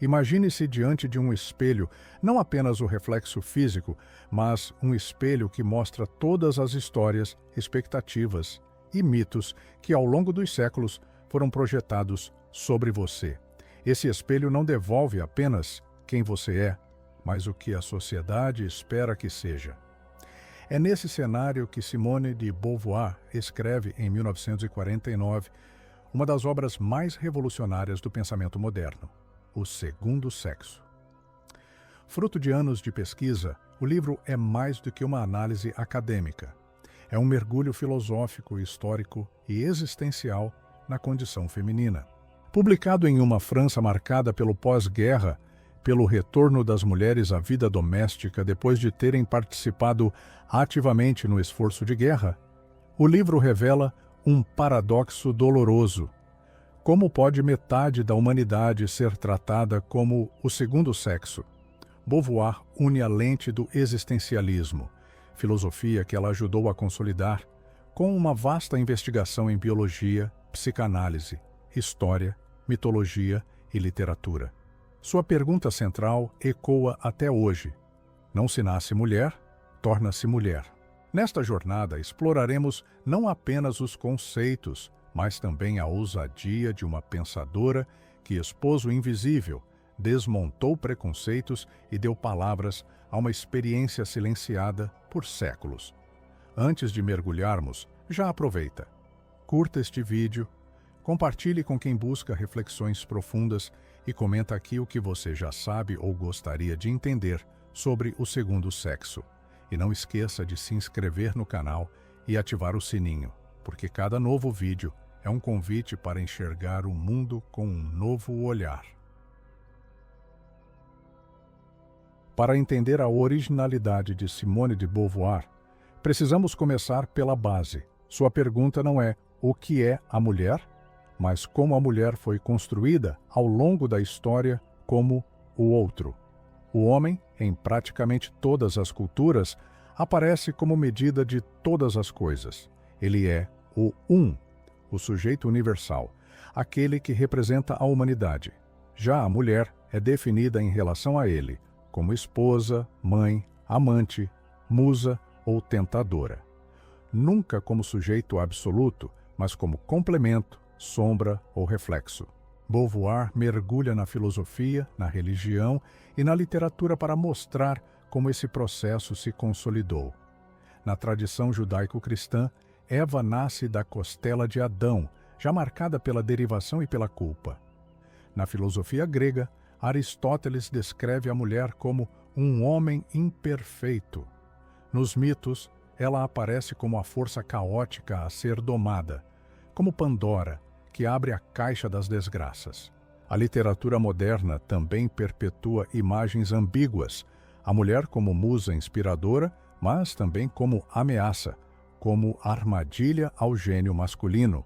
Imagine-se diante de um espelho, não apenas o reflexo físico, mas um espelho que mostra todas as histórias, expectativas e mitos que ao longo dos séculos foram projetados sobre você. Esse espelho não devolve apenas quem você é, mas o que a sociedade espera que seja. É nesse cenário que Simone de Beauvoir escreve em 1949 uma das obras mais revolucionárias do pensamento moderno, O Segundo Sexo. Fruto de anos de pesquisa, o livro é mais do que uma análise acadêmica. É um mergulho filosófico, histórico e existencial na condição feminina. Publicado em uma França marcada pelo pós-guerra, pelo retorno das mulheres à vida doméstica depois de terem participado ativamente no esforço de guerra, o livro revela um paradoxo doloroso. Como pode metade da humanidade ser tratada como o segundo sexo? Beauvoir une a lente do existencialismo, filosofia que ela ajudou a consolidar, com uma vasta investigação em biologia, psicanálise, história, mitologia e literatura. Sua pergunta central ecoa até hoje: não se nasce mulher, torna-se mulher. Nesta jornada, exploraremos não apenas os conceitos, mas também a ousadia de uma pensadora que expôs o invisível, desmontou preconceitos e deu palavras a uma experiência silenciada por séculos. Antes de mergulharmos, já aproveita. Curta este vídeo, compartilhe com quem busca reflexões profundas e comenta aqui o que você já sabe ou gostaria de entender sobre o segundo sexo. E não esqueça de se inscrever no canal e ativar o sininho, porque cada novo vídeo é um convite para enxergar o mundo com um novo olhar. Para entender a originalidade de Simone de Beauvoir, precisamos começar pela base. Sua pergunta não é o que é a mulher, mas como a mulher foi construída ao longo da história como o outro. O homem, em praticamente todas as culturas, aparece como medida de todas as coisas. Ele é o o sujeito universal, aquele que representa a humanidade. Já a mulher é definida em relação a ele, como esposa, mãe, amante, musa ou tentadora. Nunca como sujeito absoluto, mas como complemento, sombra ou reflexo. Beauvoir mergulha na filosofia, na religião e na literatura para mostrar como esse processo se consolidou. Na tradição judaico-cristã, Eva nasce da costela de Adão, já marcada pela derivação e pela culpa. Na filosofia grega, Aristóteles descreve a mulher como um homem imperfeito. Nos mitos, ela aparece como a força caótica a ser domada, como Pandora, que abre a caixa das desgraças. A literatura moderna também perpetua imagens ambíguas, a mulher como musa inspiradora, mas também como ameaça, como armadilha ao gênio masculino.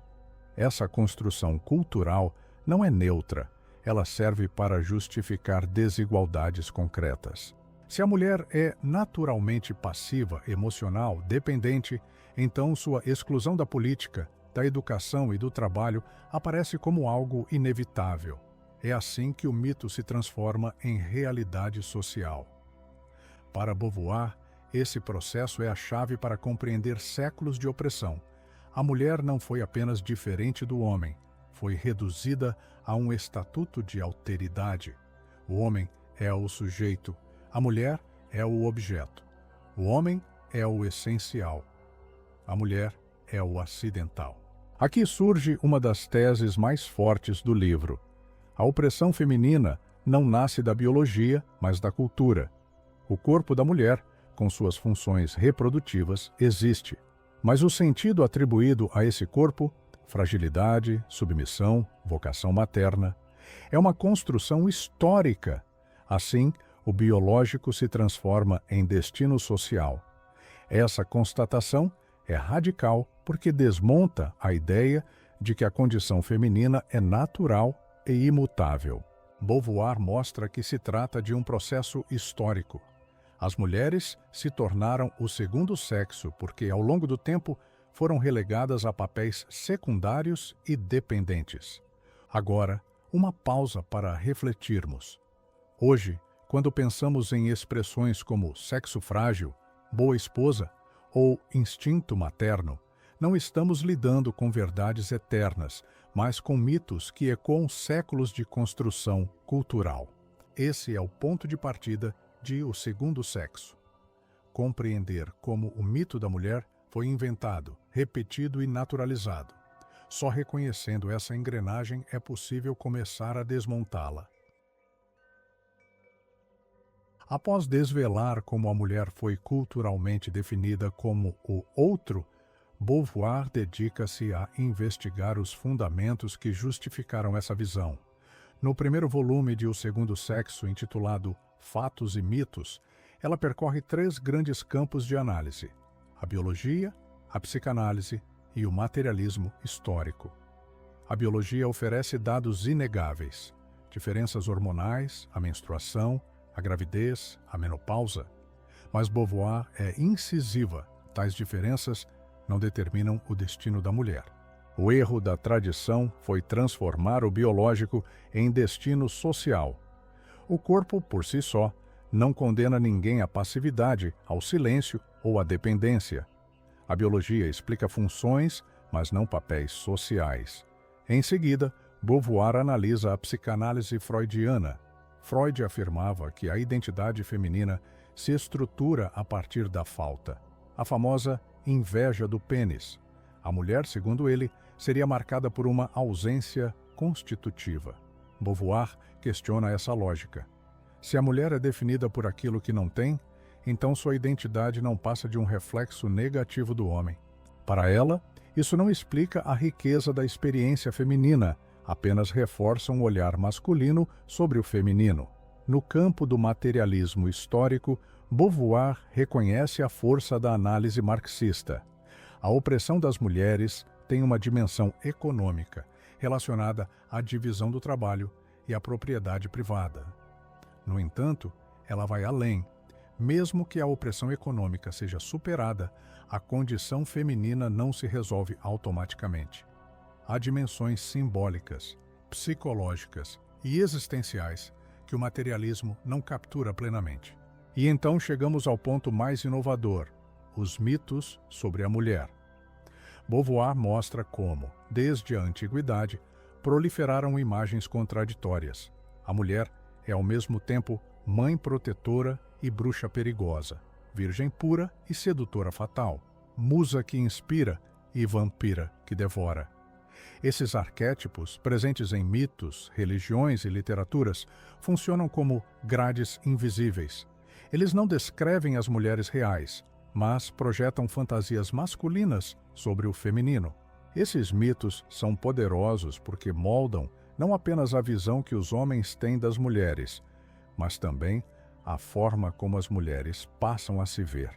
Essa construção cultural não é neutra, ela serve para justificar desigualdades concretas. Se a mulher é naturalmente passiva, emocional, dependente, então sua exclusão da política, da educação e do trabalho aparece como algo inevitável. É assim que o mito se transforma em realidade social. Para Beauvoir, esse processo é a chave para compreender séculos de opressão. A mulher não foi apenas diferente do homem, foi reduzida a um estatuto de alteridade. O homem é o sujeito, a mulher é o objeto. O homem é o essencial, a mulher é o acidental. Aqui surge uma das teses mais fortes do livro. A opressão feminina não nasce da biologia, mas da cultura. O corpo da mulher, com suas funções reprodutivas, existe. Mas o sentido atribuído a esse corpo, fragilidade, submissão, vocação materna, é uma construção histórica. Assim, o biológico se transforma em destino social. Essa constatação é radical porque desmonta a ideia de que a condição feminina é natural e imutável. Beauvoir mostra que se trata de um processo histórico. As mulheres se tornaram o segundo sexo porque, ao longo do tempo, foram relegadas a papéis secundários e dependentes. Agora, uma pausa para refletirmos. Hoje, quando pensamos em expressões como sexo frágil, boa esposa ou instinto materno, não estamos lidando com verdades eternas, mas com mitos que ecoam séculos de construção cultural. Esse é o ponto de partida de O Segundo Sexo. Compreender como o mito da mulher foi inventado, repetido e naturalizado. Só reconhecendo essa engrenagem é possível começar a desmontá-la. Após desvelar como a mulher foi culturalmente definida como o outro, Beauvoir dedica-se a investigar os fundamentos que justificaram essa visão. No primeiro volume de O Segundo Sexo, intitulado Fatos e Mitos, ela percorre 3 grandes campos de análise: a biologia, a psicanálise e o materialismo histórico. A biologia oferece dados inegáveis: diferenças hormonais, a menstruação, a gravidez, a menopausa. Mas Beauvoir é incisiva: tais diferenças não determinam o destino da mulher. O erro da tradição foi transformar o biológico em destino social. O corpo, por si só, não condena ninguém à passividade, ao silêncio ou à dependência. A biologia explica funções, mas não papéis sociais. Em seguida, Beauvoir analisa a psicanálise freudiana. Freud afirmava que a identidade feminina se estrutura a partir da falta, a famosa inveja do pênis. A mulher, segundo ele, seria marcada por uma ausência constitutiva. Beauvoir questiona essa lógica. Se a mulher é definida por aquilo que não tem, então sua identidade não passa de um reflexo negativo do homem. Para ela, isso não explica a riqueza da experiência feminina, apenas reforça um olhar masculino sobre o feminino. No campo do materialismo histórico, Beauvoir reconhece a força da análise marxista. A opressão das mulheres tem uma dimensão econômica, relacionada à divisão do trabalho e à propriedade privada. No entanto, ela vai além. Mesmo que a opressão econômica seja superada, a condição feminina não se resolve automaticamente. Há dimensões simbólicas, psicológicas e existenciais que o materialismo não captura plenamente. E então chegamos ao ponto mais inovador: os mitos sobre a mulher. Beauvoir mostra como, desde a antiguidade, proliferaram imagens contraditórias. A mulher é ao mesmo tempo mãe protetora e bruxa perigosa, virgem pura e sedutora fatal, musa que inspira e vampira que devora. Esses arquétipos, presentes em mitos, religiões e literaturas, funcionam como grades invisíveis. Eles não descrevem as mulheres reais, mas projetam fantasias masculinas sobre o feminino. Esses mitos são poderosos porque moldam não apenas a visão que os homens têm das mulheres, mas também a forma como as mulheres passam a se ver.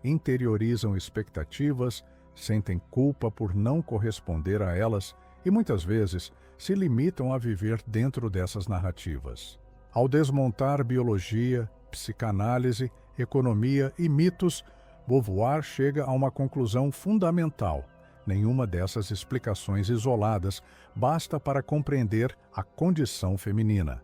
Interiorizam expectativas, sentem culpa por não corresponder a elas e muitas vezes se limitam a viver dentro dessas narrativas. Ao desmontar biologia, psicanálise, economia e mitos, Beauvoir chega a uma conclusão fundamental: nenhuma dessas explicações isoladas basta para compreender a condição feminina.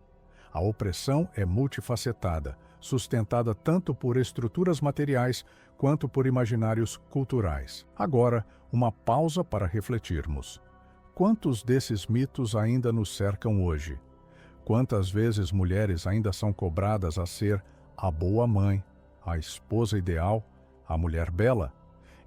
A opressão é multifacetada, sustentada tanto por estruturas materiais quanto por imaginários culturais. Agora, uma pausa para refletirmos. Quantos desses mitos ainda nos cercam hoje? Quantas vezes mulheres ainda são cobradas a ser a boa mãe, a esposa ideal, a mulher bela?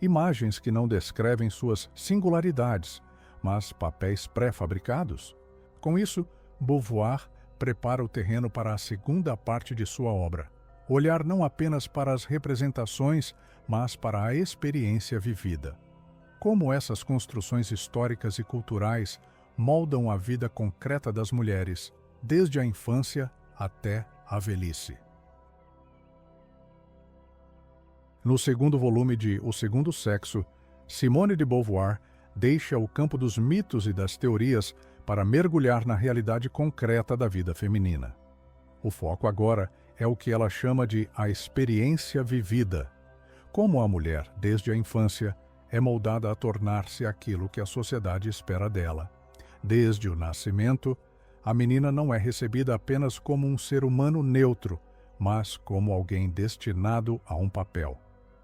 Imagens que não descrevem suas singularidades, mas papéis pré-fabricados? Com isso, Beauvoir prepara o terreno para a segunda parte de sua obra. Olhar não apenas para as representações, mas para a experiência vivida. Como essas construções históricas e culturais moldam a vida concreta das mulheres, desde a infância até a velhice. No segundo volume de O Segundo Sexo, Simone de Beauvoir deixa o campo dos mitos e das teorias para mergulhar na realidade concreta da vida feminina. O foco agora é o que ela chama de a experiência vivida. Como a mulher, desde a infância, é moldada a tornar-se aquilo que a sociedade espera dela. Desde o nascimento, A menina não é recebida apenas como um ser humano neutro, mas como alguém destinado a um papel.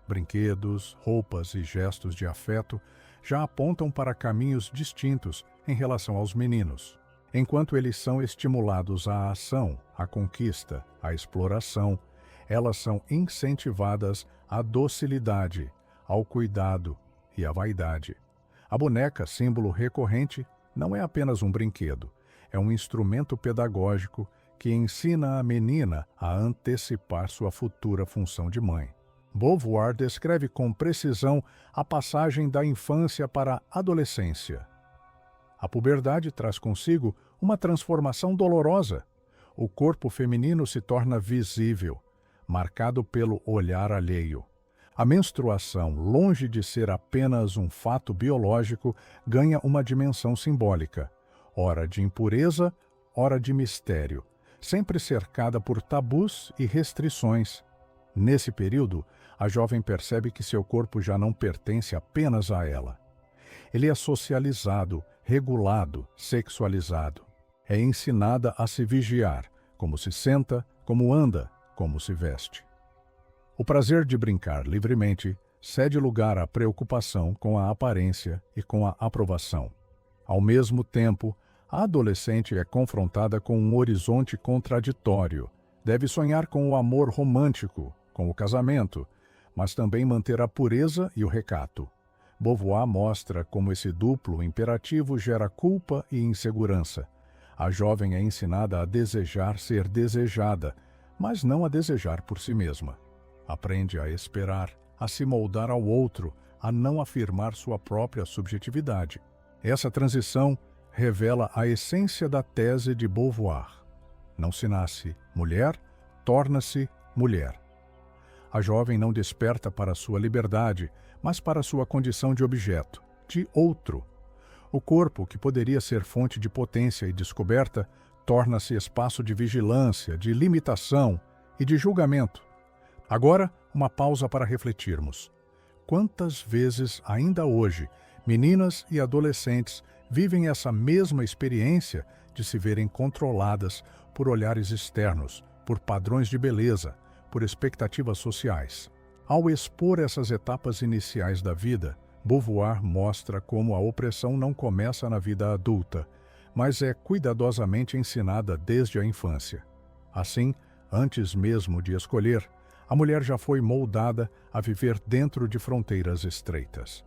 Brinquedos, roupas e gestos de afeto já apontam para caminhos distintos em relação aos meninos. Enquanto eles são estimulados à ação, à conquista, à exploração, elas são incentivadas à docilidade, ao cuidado e à vaidade. A boneca, símbolo recorrente, não é apenas um brinquedo, é um instrumento pedagógico que ensina a menina a antecipar sua futura função de mãe. Beauvoir descreve com precisão a passagem da infância para a adolescência. A puberdade traz consigo uma transformação dolorosa. O corpo feminino se torna visível, marcado pelo olhar alheio. A menstruação, longe de ser apenas um fato biológico, ganha uma dimensão simbólica. Ora de impureza, ora de mistério, sempre cercada por tabus e restrições. Nesse período, a jovem percebe que seu corpo já não pertence apenas a ela. Ele é socializado, regulado, sexualizado. É ensinada a se vigiar, como se senta, como anda, como se veste. O prazer de brincar livremente cede lugar à preocupação com a aparência e com a aprovação. Ao mesmo tempo, a adolescente é confrontada com um horizonte contraditório. Deve sonhar com o amor romântico, com o casamento, mas também manter a pureza e o recato. Beauvoir mostra como esse duplo imperativo gera culpa e insegurança. A jovem é ensinada a desejar ser desejada, mas não a desejar por si mesma. Aprende a esperar, a se moldar ao outro, a não afirmar sua própria subjetividade. Essa transição revela a essência da tese de Beauvoir. Não se nasce mulher, torna-se mulher. A jovem não desperta para sua liberdade, mas para sua condição de objeto, de outro. O corpo, que poderia ser fonte de potência e descoberta, torna-se espaço de vigilância, de limitação e de julgamento. Agora, uma pausa para refletirmos. Quantas vezes, ainda hoje, meninas e adolescentes vivem essa mesma experiência de se verem controladas por olhares externos, por padrões de beleza, por expectativas sociais? Ao expor essas etapas iniciais da vida, Beauvoir mostra como a opressão não começa na vida adulta, mas é cuidadosamente ensinada desde a infância. Assim, antes mesmo de escolher, a mulher já foi moldada a viver dentro de fronteiras estreitas.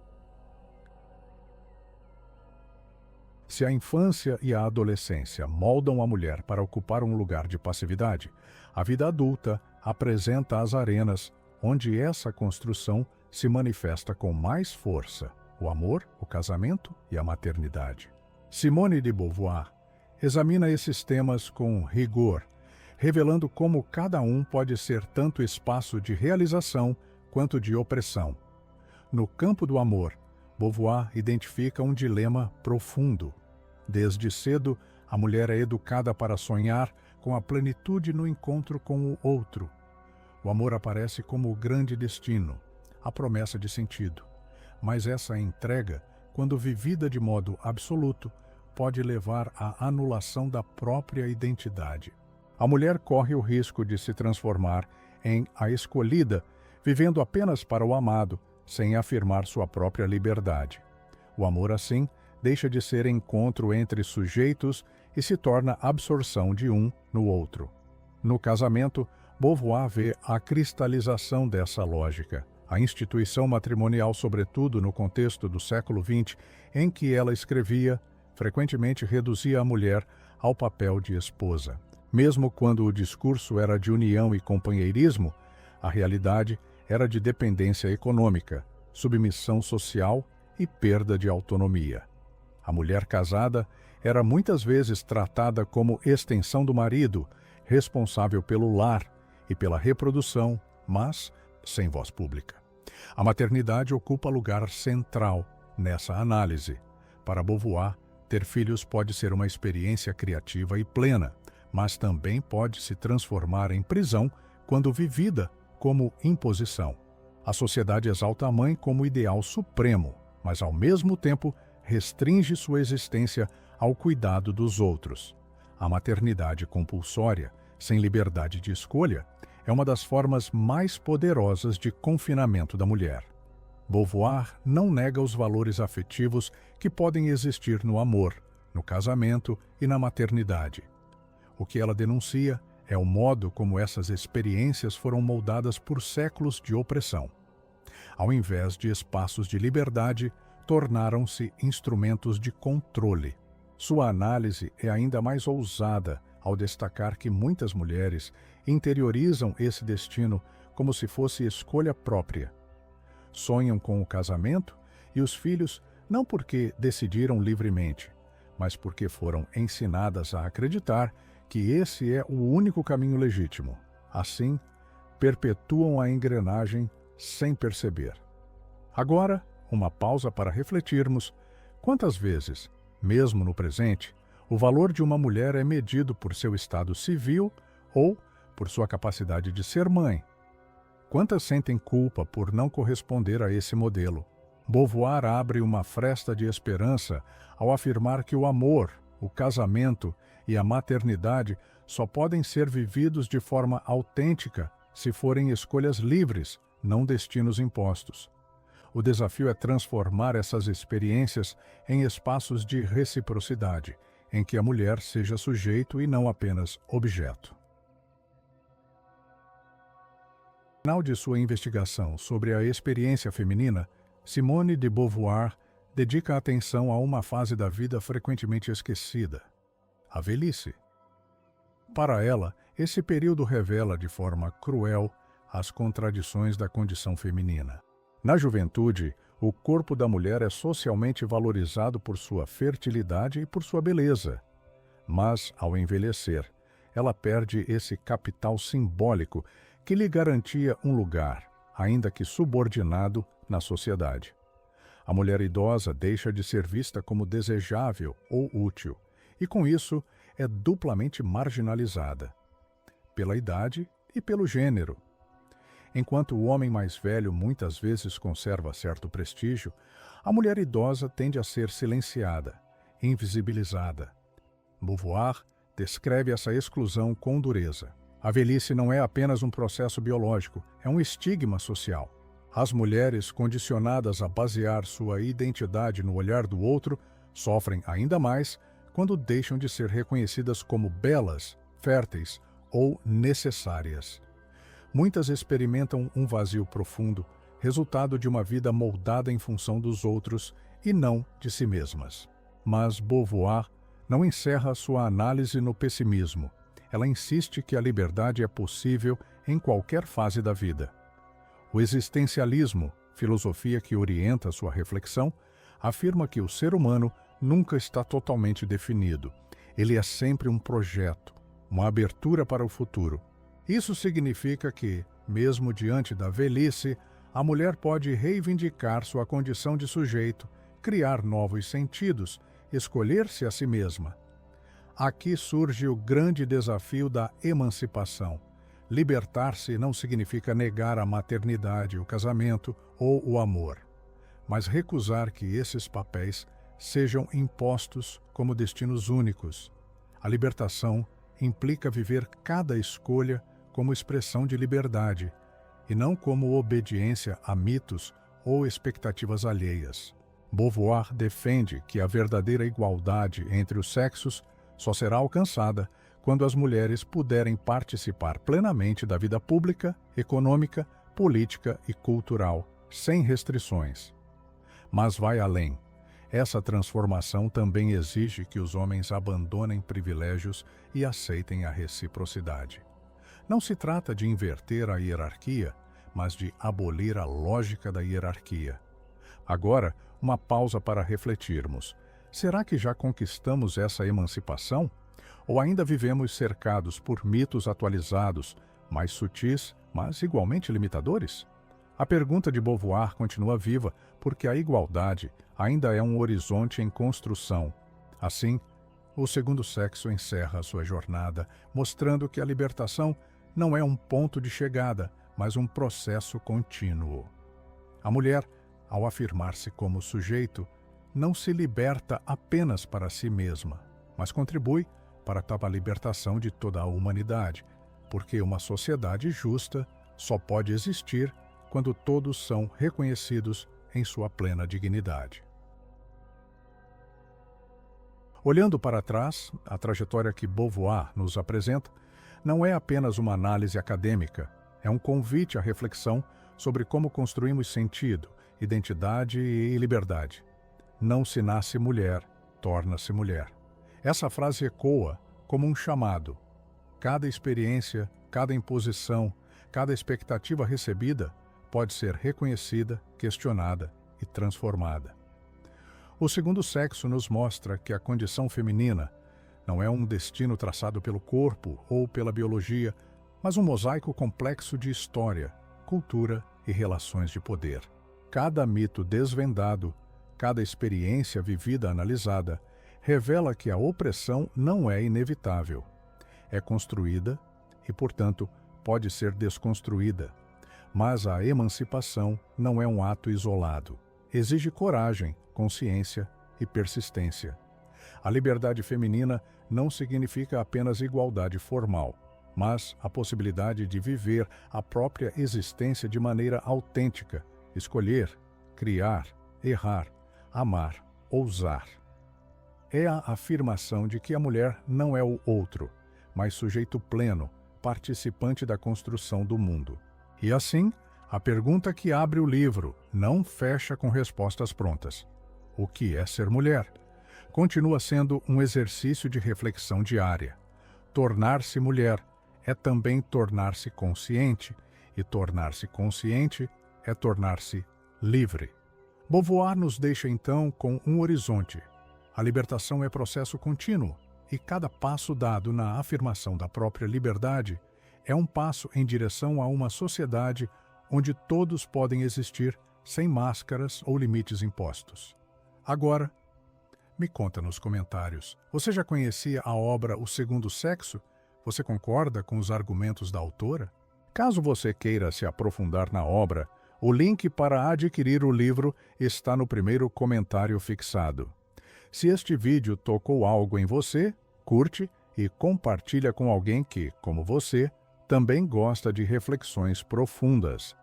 Se a infância e a adolescência moldam a mulher para ocupar um lugar de passividade, a vida adulta apresenta as arenas onde essa construção se manifesta com mais força: o amor, o casamento e a maternidade. Simone de Beauvoir examina esses temas com rigor, revelando como cada um pode ser tanto espaço de realização quanto de opressão. No campo do amor, Beauvoir identifica um dilema profundo. Desde cedo, a mulher é educada para sonhar com a plenitude no encontro com o outro. O amor aparece como o grande destino, a promessa de sentido. Mas essa entrega, quando vivida de modo absoluto, pode levar à anulação da própria identidade. A mulher corre o risco de se transformar em a escolhida, vivendo apenas para o amado, sem afirmar sua própria liberdade. O amor, assim, deixa de ser encontro entre sujeitos e se torna absorção de um no outro. No casamento, Beauvoir vê a cristalização dessa lógica. A instituição matrimonial, sobretudo no contexto do século XX, em que ela escrevia, frequentemente reduzia a mulher ao papel de esposa. Mesmo quando o discurso era de união e companheirismo, a realidade era de dependência econômica, submissão social e perda de autonomia. A mulher casada era muitas vezes tratada como extensão do marido, responsável pelo lar e pela reprodução, mas sem voz pública. A maternidade ocupa lugar central nessa análise. Para Beauvoir, ter filhos pode ser uma experiência criativa e plena, mas também pode se transformar em prisão quando vivida como imposição. A sociedade exalta a mãe como ideal supremo, mas ao mesmo tempo restringe sua existência ao cuidado dos outros. A maternidade compulsória, sem liberdade de escolha, é uma das formas mais poderosas de confinamento da mulher. Beauvoir não nega os valores afetivos que podem existir no amor, no casamento e na maternidade. O que ela denuncia é o modo como essas experiências foram moldadas por séculos de opressão. Ao invés de espaços de liberdade, tornaram-se instrumentos de controle. Sua análise é ainda mais ousada ao destacar que muitas mulheres interiorizam esse destino como se fosse escolha própria. Sonham com o casamento e os filhos não porque decidiram livremente, mas porque foram ensinadas a acreditar que esse é o único caminho legítimo. Assim, perpetuam a engrenagem sem perceber. Agora, uma pausa para refletirmos: quantas vezes, mesmo no presente, o valor de uma mulher é medido por seu estado civil ou por sua capacidade de ser mãe? Quantas sentem culpa por não corresponder a esse modelo? Beauvoir abre uma fresta de esperança ao afirmar que o amor, o casamento e a maternidade só podem ser vividos de forma autêntica se forem escolhas livres, não destinos impostos. O desafio é transformar essas experiências em espaços de reciprocidade, em que a mulher seja sujeito e não apenas objeto. No final de sua investigação sobre a experiência feminina, Simone de Beauvoir dedica atenção a uma fase da vida frequentemente esquecida: a velhice. Para ela, esse período revela de forma cruel as contradições da condição feminina. Na juventude, o corpo da mulher é socialmente valorizado por sua fertilidade e por sua beleza. Mas, ao envelhecer, ela perde esse capital simbólico que lhe garantia um lugar, ainda que subordinado, na sociedade. A mulher idosa deixa de ser vista como desejável ou útil, e com isso é duplamente marginalizada, pela idade e pelo gênero. Enquanto o homem mais velho muitas vezes conserva certo prestígio, a mulher idosa tende a ser silenciada, invisibilizada. Beauvoir descreve essa exclusão com dureza. A velhice não é apenas um processo biológico, é um estigma social. As mulheres, condicionadas a basear sua identidade no olhar do outro, sofrem ainda mais quando deixam de ser reconhecidas como belas, férteis ou necessárias. Muitas experimentam um vazio profundo, resultado de uma vida moldada em função dos outros e não de si mesmas. Mas Beauvoir não encerra sua análise no pessimismo. Ela insiste que a liberdade é possível em qualquer fase da vida. O existencialismo, filosofia que orienta sua reflexão, afirma que o ser humano nunca está totalmente definido. Ele é sempre um projeto, uma abertura para o futuro. Isso significa que, mesmo diante da velhice, a mulher pode reivindicar sua condição de sujeito, criar novos sentidos, escolher-se a si mesma. Aqui surge o grande desafio da emancipação. Libertar-se não significa negar a maternidade, o casamento ou o amor, mas recusar que esses papéis sejam impostos como destinos únicos. A libertação implica viver cada escolha como expressão de liberdade, e não como obediência a mitos ou expectativas alheias. Beauvoir defende que a verdadeira igualdade entre os sexos só será alcançada quando as mulheres puderem participar plenamente da vida pública, econômica, política e cultural, sem restrições. Mas vai além. Essa transformação também exige que os homens abandonem privilégios e aceitem a reciprocidade. Não se trata de inverter a hierarquia, mas de abolir a lógica da hierarquia. Agora, uma pausa para refletirmos. Será que já conquistamos essa emancipação? Ou ainda vivemos cercados por mitos atualizados, mais sutis, mas igualmente limitadores? A pergunta de Beauvoir continua viva porque a igualdade ainda é um horizonte em construção. Assim, o segundo sexo encerra sua jornada, mostrando que a libertação não é um ponto de chegada, mas um processo contínuo. A mulher, ao afirmar-se como sujeito, não se liberta apenas para si mesma, mas contribui para a libertação de toda a humanidade, porque uma sociedade justa só pode existir quando todos são reconhecidos em sua plena dignidade. Olhando para trás, a trajetória que Beauvoir nos apresenta não é apenas uma análise acadêmica, é um convite à reflexão sobre como construímos sentido, identidade e liberdade. Não se nasce mulher, torna-se mulher. Essa frase ecoa como um chamado. Cada experiência, cada imposição, cada expectativa recebida pode ser reconhecida, questionada e transformada. O segundo sexo nos mostra que a condição feminina não é um destino traçado pelo corpo ou pela biologia, mas um mosaico complexo de história, cultura e relações de poder. Cada mito desvendado, cada experiência vivida analisada, revela que a opressão não é inevitável. É construída e, portanto, pode ser desconstruída. Mas a emancipação não é um ato isolado. Exige coragem, consciência e persistência. A liberdade feminina não significa apenas igualdade formal, mas a possibilidade de viver a própria existência de maneira autêntica, escolher, criar, errar, amar, ousar. É a afirmação de que a mulher não é o outro, mas sujeito pleno, participante da construção do mundo. E assim, a pergunta que abre o livro não fecha com respostas prontas. O que é ser mulher? Continua sendo um exercício de reflexão diária. Tornar-se mulher é também tornar-se consciente, e tornar-se consciente é tornar-se livre. Beauvoir nos deixa então com um horizonte. A libertação é processo contínuo, e cada passo dado na afirmação da própria liberdade é um passo em direção a uma sociedade onde todos podem existir sem máscaras ou limites impostos. Agora, me conta nos comentários, você já conhecia a obra O Segundo Sexo? Você concorda com os argumentos da autora? Caso você queira se aprofundar na obra, o link para adquirir o livro está no primeiro comentário fixado. Se este vídeo tocou algo em você, curte e compartilha com alguém que, como você, também gosta de reflexões profundas.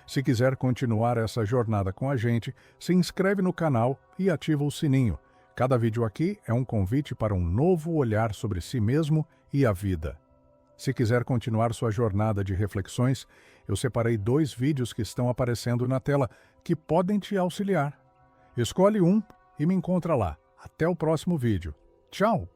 Se quiser continuar essa jornada com a gente, se inscreve no canal e ativa o sininho. Cada vídeo aqui é um convite para um novo olhar sobre si mesmo e a vida. Se quiser continuar sua jornada de reflexões, eu separei 2 vídeos que estão aparecendo na tela que podem te auxiliar. Escolhe um e me encontra lá. Até o próximo vídeo. Tchau!